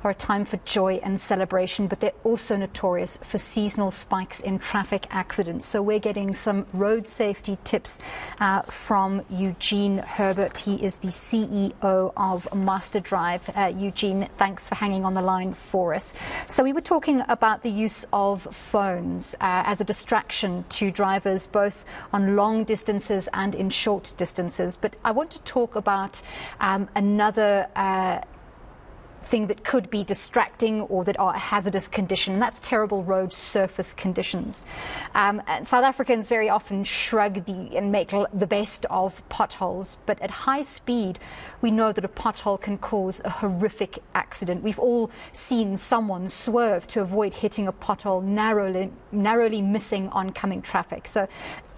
are a time for joy and celebration, but they're also notorious for seasonal spikes in traffic accidents. So we're getting some road safety tips from Eugene Herbert. He is the CEO of Master Drive. Eugene, thanks for hanging on the line for us. So we were talking about the use of phones as a distraction to drivers, both on long distances and in short distances. But I want to talk about another thing that could be distracting or that are a hazardous condition, and that's terrible road surface conditions. And South Africans very often shrug and make the best of potholes, but at high speed we know that a pothole can cause a horrific accident. We've all seen someone swerve to avoid hitting a pothole, narrowly missing oncoming traffic. So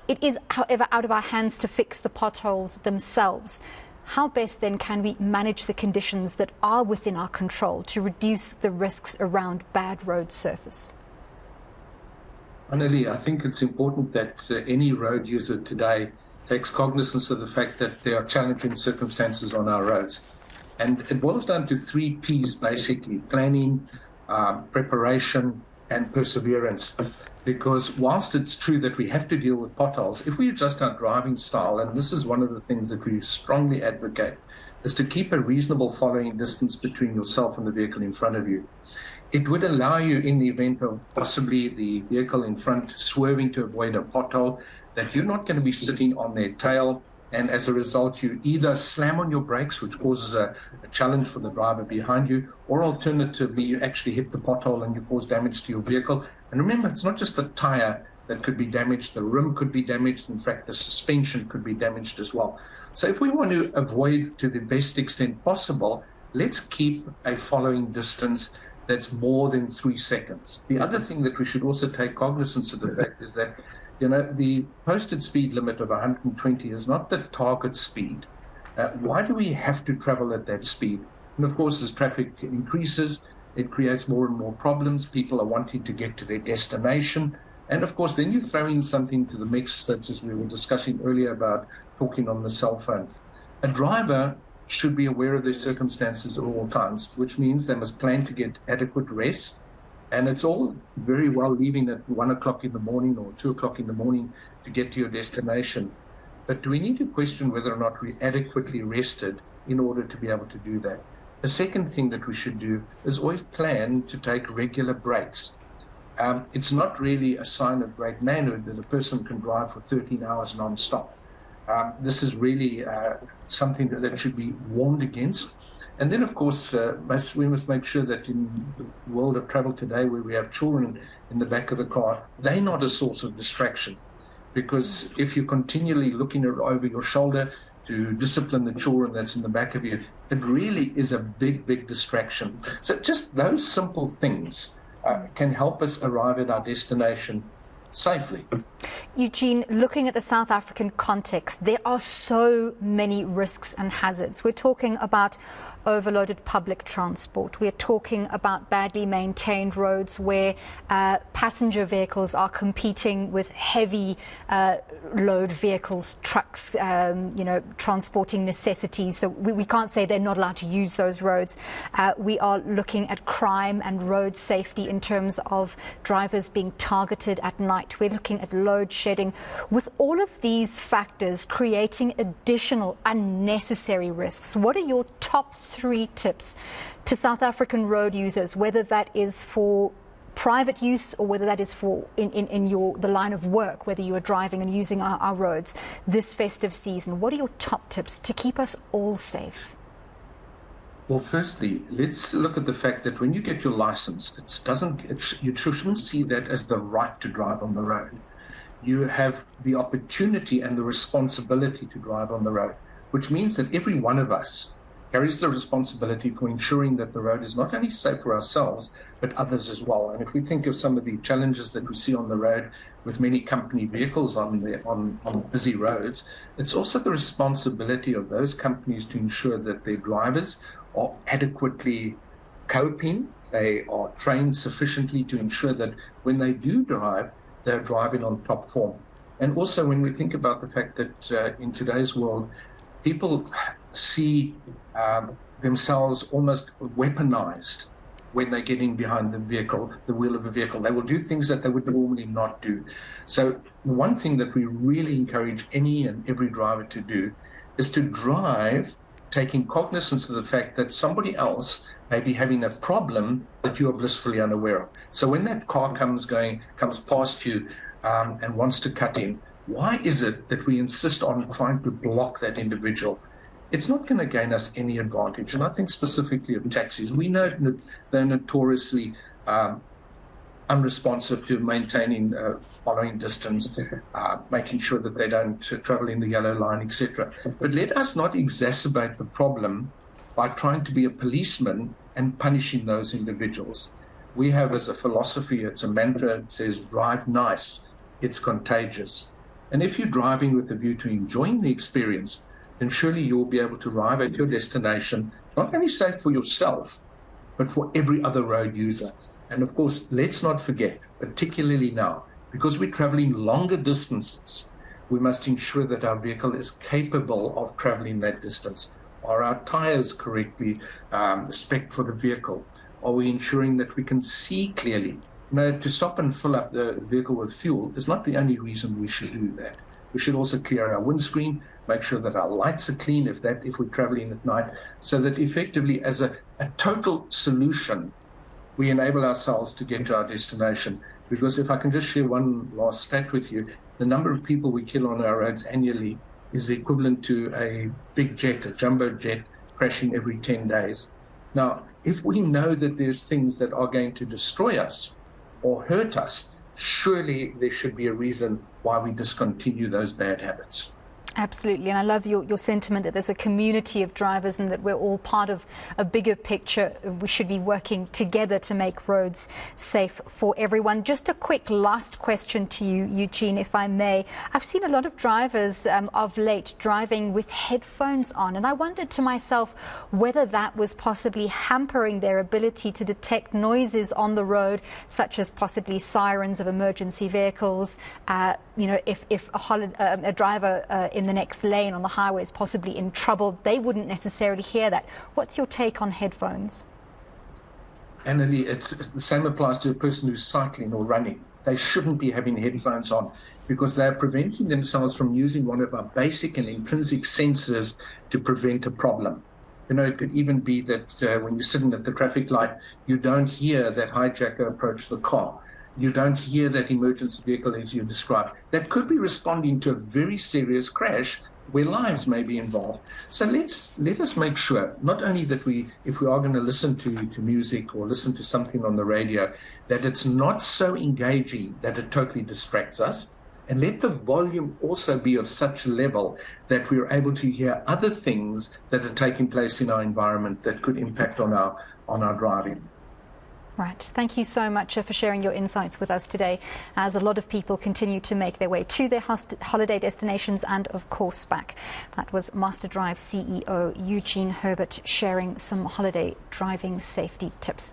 it is, however, out of our hands to fix the potholes themselves. How best then can we manage the conditions that are within our control to reduce the risks around bad road surface? Annelie, I think it's important that any road user today takes cognizance of the fact that there are challenging circumstances on our roads. And it boils down to 3 P's basically: planning, preparation, and perseverance. Because whilst it's true that we have to deal with potholes, if we adjust our driving style, and this is one of the things that we strongly advocate, is to keep a reasonable following distance between yourself and the vehicle in front of you. It would allow you, in the event of possibly the vehicle in front swerving to avoid a pothole, that you're not going to be sitting on their tail, and as a result you either slam on your brakes, which causes a challenge for the driver behind you, or alternatively you actually hit the pothole and you cause damage to your vehicle. And remember, it's not just the tire that could be damaged, the rim could be damaged, in fact the suspension could be damaged as well. So if we want to avoid to the best extent possible, let's keep a following distance that's more than 3 seconds. The other thing that we should also take cognizance of the fact is that, you know, the posted speed limit of 120 is not the target speed. Why do we have to travel at that speed? And of course, as traffic increases, it creates more and more problems. People are wanting to get to their destination. And of course, then you throw in something to the mix, such as we were discussing earlier about talking on the cell phone. A driver should be aware of their circumstances at all times, which means they must plan to get adequate rest. And it's all very well leaving at 1 o'clock in the morning or 2 o'clock in the morning to get to your destination. But do we need to question whether or not we adequately rested in order to be able to do that? The second thing that we should do is always plan to take regular breaks. It's not really a sign of great manhood that a person can drive for 13 hours non-stop. This is really something that should be warned against. And then, of course, we must make sure that in the world of travel today, where we have children in the back of the car, they're not a source of distraction. Because if you're continually looking over your shoulder to discipline the children that's in the back of you, it really is a big, big distraction. So just those simple things can help us arrive at our destination safely. Eugene, looking at the South African context, there are so many risks and hazards. We're talking about overloaded public transport. We're talking about badly maintained roads where passenger vehicles are competing with heavy load vehicles, trucks, transporting necessities. So we can't say they're not allowed to use those roads. We are looking at crime and road safety in terms of drivers being targeted at night. We're looking at load shedding. With all of these factors creating additional unnecessary risks, what are your top 3 tips to South African road users, whether that is for private use or whether that is for in the line of work, whether you are driving and using our roads this festive season? What are your top tips to keep us all safe? Well, firstly, let's look at the fact that when you get your license, you shouldn't see that as the right to drive on the road. You have the opportunity and the responsibility to drive on the road, which means that every one of us carries the responsibility for ensuring that the road is not only safe for ourselves, but others as well. And if we think of some of the challenges that we see on the road with many company vehicles on busy roads, it's also the responsibility of those companies to ensure that their drivers are adequately coping, they are trained sufficiently to ensure that when they do drive, they're driving on top form. And also when we think about the fact that in today's world, people see themselves almost weaponized when they're getting behind the wheel of a vehicle. They will do things that they would normally not do. So the one thing that we really encourage any and every driver to do is to drive taking cognizance of the fact that somebody else may be having a problem that you are blissfully unaware of. So when that car comes past you and wants to cut in, why is it that we insist on trying to block that individual? It's not going to gain us any advantage. And I think specifically of taxis, we know they're notoriously unresponsive to maintaining following distance, making sure that they don't travel in the yellow line, etc. But let us not exacerbate the problem by trying to be a policeman and punishing those individuals. We have as a philosophy, it's a mantra, it says, drive nice, it's contagious. And if you're driving with a view to enjoying the experience, then surely you'll be able to arrive at your destination, not only safe for yourself, but for every other road user. And of course, let's not forget, particularly now, because we're traveling longer distances, we must ensure that our vehicle is capable of traveling that distance. Are our tires correctly spec'd for the vehicle? Are we ensuring that we can see clearly? To stop and fill up the vehicle with fuel is not the only reason we should do that. We should also clear our windscreen, make sure that our lights are clean if we're traveling at night, so that effectively as a total solution, we enable ourselves to get to our destination. Because if I can just share one last stat with you, the number of people we kill on our roads annually is equivalent to a big jet, a jumbo jet, crashing every 10 days. Now, if we know that there's things that are going to destroy us or hurt us, surely there should be a reason why we discontinue those bad habits. Absolutely, and I love your sentiment that there's a community of drivers and that we're all part of a bigger picture. We should be working together to make roads safe for everyone. Just a quick last question to you, Eugene, if I may. I've seen a lot of drivers of late driving with headphones on, and I wondered to myself whether that was possibly hampering their ability to detect noises on the road, such as possibly sirens of emergency vehicles. If a driver in the next lane on the highway is possibly in trouble, they wouldn't necessarily hear that. What's your take on headphones? Annalie, it's the same applies to a person who's cycling or running. They shouldn't be having headphones on because they're preventing themselves from using one of our basic and intrinsic sensors to prevent a problem. It could even be that when you're sitting at the traffic light, you don't hear that hijacker approach the car. You don't hear that emergency vehicle as you described. That could be responding to a very serious crash where lives may be involved. So let us make sure, not only that if we are going to listen to music or listen to something on the radio, that it's not so engaging that it totally distracts us. And let the volume also be of such a level that we're able to hear other things that are taking place in our environment that could impact on our driving. Right. Thank you so much for sharing your insights with us today, as a lot of people continue to make their way to their holiday destinations and, of course, back. That was Master Drive CEO Eugene Herbert sharing some holiday driving safety tips.